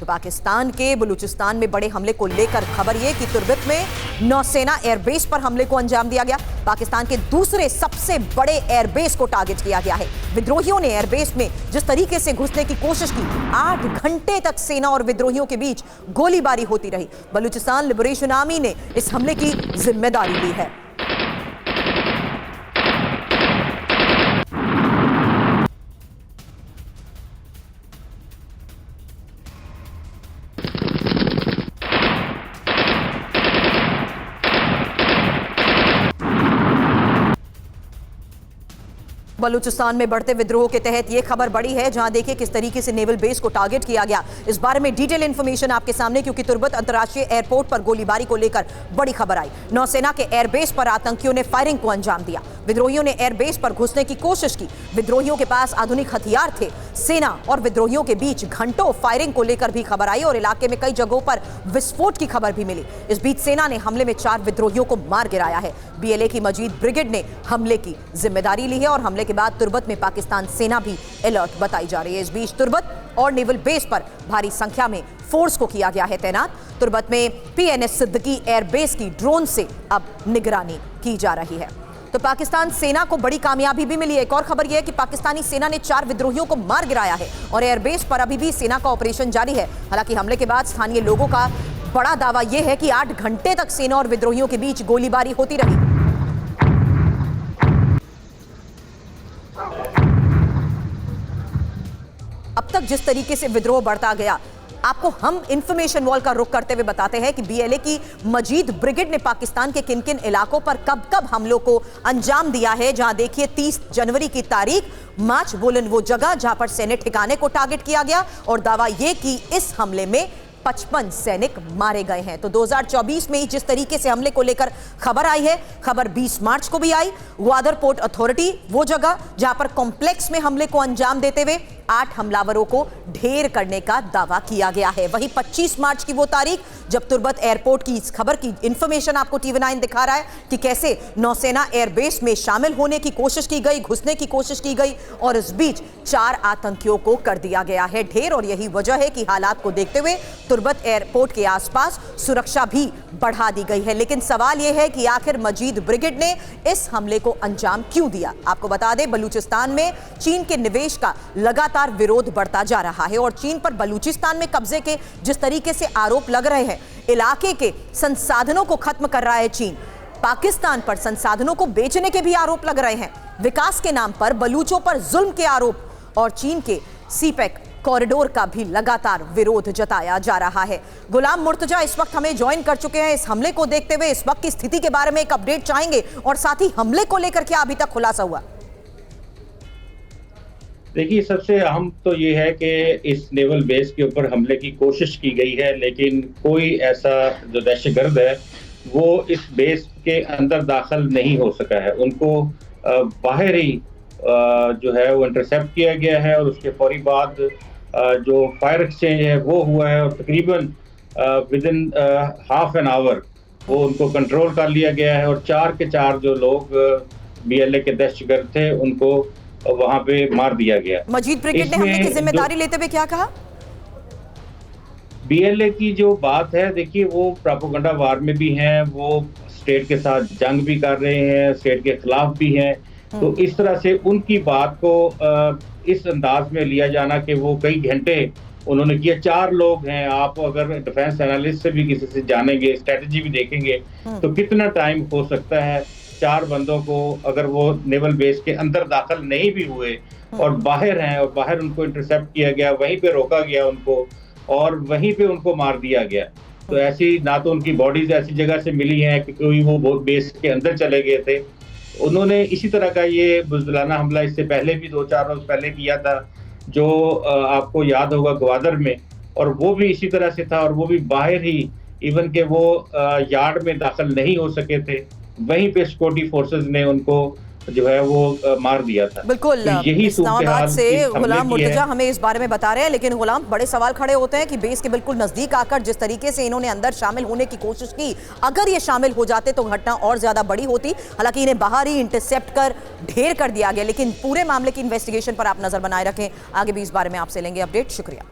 तो पाकिस्तान के बलूचिस्तान में बड़े हमले को लेकर खबर यह कि तुर्बत में नौसेना एयरबेस पर हमले को अंजाम दिया गया। पाकिस्तान के दूसरे सबसे बड़े एयरबेस को टारगेट किया गया है। विद्रोहियों ने एयरबेस में जिस तरीके से घुसने की कोशिश की, 8 घंटे तक सेना और विद्रोहियों के बीच गोलीबारी होती रही। बलूचिस्तान लिबरेशन आर्मी ने इस हमले की जिम्मेदारी ली है। बलूचिस्तान में बढ़ते विद्रोह के तहत यह खबर बड़ी है, जहां देखिए किस तरीके से नेवल बेस को टारगेट किया गया। इस बारे में डिटेल इंफॉर्मेशन आपके सामने, क्योंकि तुर्बत अंतर्राष्ट्रीय एयरपोर्ट पर गोलीबारी को लेकर बड़ी खबर आई। नौसेना के एयरबेस पर आतंकियों ने फायरिंग को अंजाम दिया। विद्रोहियों ने एयरबेस पर घुसने की कोशिश की। विद्रोहियों के पास आधुनिक हथियार थे। सेना और विद्रोहियों के बीच घंटों फायरिंग को लेकर भी खबर आई और इलाके में कई जगहों पर विस्फोट की खबर भी मिली। इस बीच सेना ने हमले में 4 विद्रोहियों को मार गिराया है। बीएलए की मजीद ब्रिगेड ने हमले की जिम्मेदारी ली है और हमले के बाद तुर्बत में पाकिस्तान सेना भी अलर्ट बताई जा रही है। इस बीच तुर्बत और नेवल बेस पर भारी संख्या में फोर्स को किया गया है तैनात। तुर्बत में पीएनएस सिद्दीकी एयरबेस की ड्रोन से अब निगरानी की जा रही है। तो पाकिस्तान सेना को बड़ी कामयाबी भी मिली है। एक और खबर यह है कि पाकिस्तानी सेना ने 4 विद्रोहियों को मार गिराया है और एयरबेस पर अभी भी सेना का ऑपरेशन जारी है। हालांकि हमले के बाद स्थानीय लोगों का बड़ा दावा यह है कि 8 घंटे तक सेना और विद्रोहियों के बीच गोलीबारी होती रही। अब तक जिस तरीके से विद्रोह बढ़ता गया, आपको हम इंफॉर्मेशन वॉल का रुख करते हुए बताते हैं कि बीएलए की मजीद ब्रिगेड ने पाकिस्तान के किन किन इलाकों पर कब कब हमलों को अंजाम दिया है। जहां देखिए 30 जनवरी की तारीख मार्च बोलन वो जगह जहां पर सैनिक ठिकाने को टारगेट किया गया और दावा यह कि इस हमले में 55 सैनिक मारे गए हैं। तो 2024 में ही जिस तरीके से हमले को लेकर खबर आई है, खबर 20 मार्च को भी आई। ग्वादर पोर्ट अथॉरिटी वो जगह जहां पर कॉम्प्लेक्स में हमले को अंजाम देते हुए 8 हमलावरों को ढेर करने का दावा किया गया है। वहीं 25 मार्च की वो तारीख जब तुर्बत एयरपोर्ट की इस खबर की इंफॉर्मेशन आपको TV9 दिखा रहा है कि कैसे नौसेना एयरबेस में शामिल होने की कोशिश की गई, घुसने की कोशिश की गई और इस बीच 4 आतंकियों को कर दिया गया है ढेर। और यही वजह है कि हालात को देखते हुए तुर्बत एयरपोर्ट के आसपास सुरक्षा भी बढ़ा दी गई है। लेकिन सवाल यह है कि आखिर मजीद ब्रिगेड ने इस हमले को अंजाम क्यों दिया। आपको बता दें, बलूचिस्तान में चीन के निवेश का लगातार विरोध बढ़ता जा रहा है और चीन पर बलूचिस्तान में कब्जे के जिस तरीके से आरोप लग रहे हैं, इलाके के संसाधनों को खत्म कर रहा है चीन। पाकिस्तान पर संसाधनों को बेचने के भी आरोप लग रहे हैं, विकास के नाम पर बलूचों पर जुल्म के आरोप और चीन के सीपेक कॉरिडोर का भी लगातार विरोध जताया जा रहा है। गुलाम मुर्तजा इस वक्त हमें ज्वाइन कर चुके हैं। इस हमले को देखते हुए इस वक्त की स्थिति के बारे में एक अपडेट चाहेंगे और साथ ही हमले को लेकर क्या अभी तक खुलासा हुआ। देखिए, सबसे अहम तो ये है कि इस नेवल बेस के ऊपर हमले की कोशिश की गई है, लेकिन कोई ऐसा जो दहशतगर्द है वो इस बेस के अंदर दाखिल नहीं हो सका है। उनको बाहर ही जो है वो इंटरसेप्ट किया गया है और उसके फौरी बाद जो फायर एक्सचेंज है वो हुआ है और तकरीबन with in half an hour वो उनको कंट्रोल कर लिया गया है और 4 के 4 जो लोग बीएलए के दहशतगर्द थे उनको वहां पे मार दिया गया। मजीद ब्रिगेड ने हमले की जिम्मेदारी लेते हुए क्या कहा? बीएलए की जो बात है, देखिए वो प्रोपेगेंडा वार में भी हैं, वो स्टेट के साथ जंग भी कर रहे हैं, स्टेट के खिलाफ भी हैं। तो इस तरह से उनकी बात को इस अंदाज में लिया जाना कि वो कई घंटे उन्होंने किया। 4 लोग हैं, आप अगर डिफेंस एनालिस्ट से भी किसी से जानेंगे, स्ट्रेटजी भी देखेंगे तो कितना टाइम हो सकता है 4 बंदों को, अगर वो नेवल बेस के अंदर दाखिल नहीं भी हुए और बाहर हैं और बाहर उनको इंटरसेप्ट किया गया, वहीं पे रोका गया उनको और वहीं पे उनको मार दिया गया। तो ऐसी ना तो उनकी बॉडीज ऐसी जगह से मिली हैं कि कोई वो बेस के अंदर चले गए थे। उन्होंने इसी तरह का ये बुज़दिलाना हमला इससे पहले भी 2-4 रोज पहले किया था, जो आपको याद होगा ग्वादर में, और वो भी इसी तरह से था और वो भी बाहर ही, इवन के वो यार्ड में दाखिल नहीं हो सके थे, वहीं पे सिक्योरिटी फोर्सेस ने उनको जो है वो मार दिया था। बिल्कुल, यही इस्लामाबाद से गुलाम मुर्तजा हमें इस बारे में बता रहे हैं। लेकिन गुलाम, बड़े सवाल खड़े होते हैं कि बेस के बिल्कुल नजदीक आकर जिस तरीके से इन्होंने अंदर शामिल होने की कोशिश की, अगर ये शामिल हो जाते तो घटना और ज्यादा बड़ी होती। हालांकि इन्हें बाहर ही इंटरसेप्ट कर ढेर कर दिया गया, लेकिन पूरे मामले की इन्वेस्टिगेशन पर आप नजर बनाए रखें। आगे भी इस बारे में आपसे लेंगे अपडेट। शुक्रिया।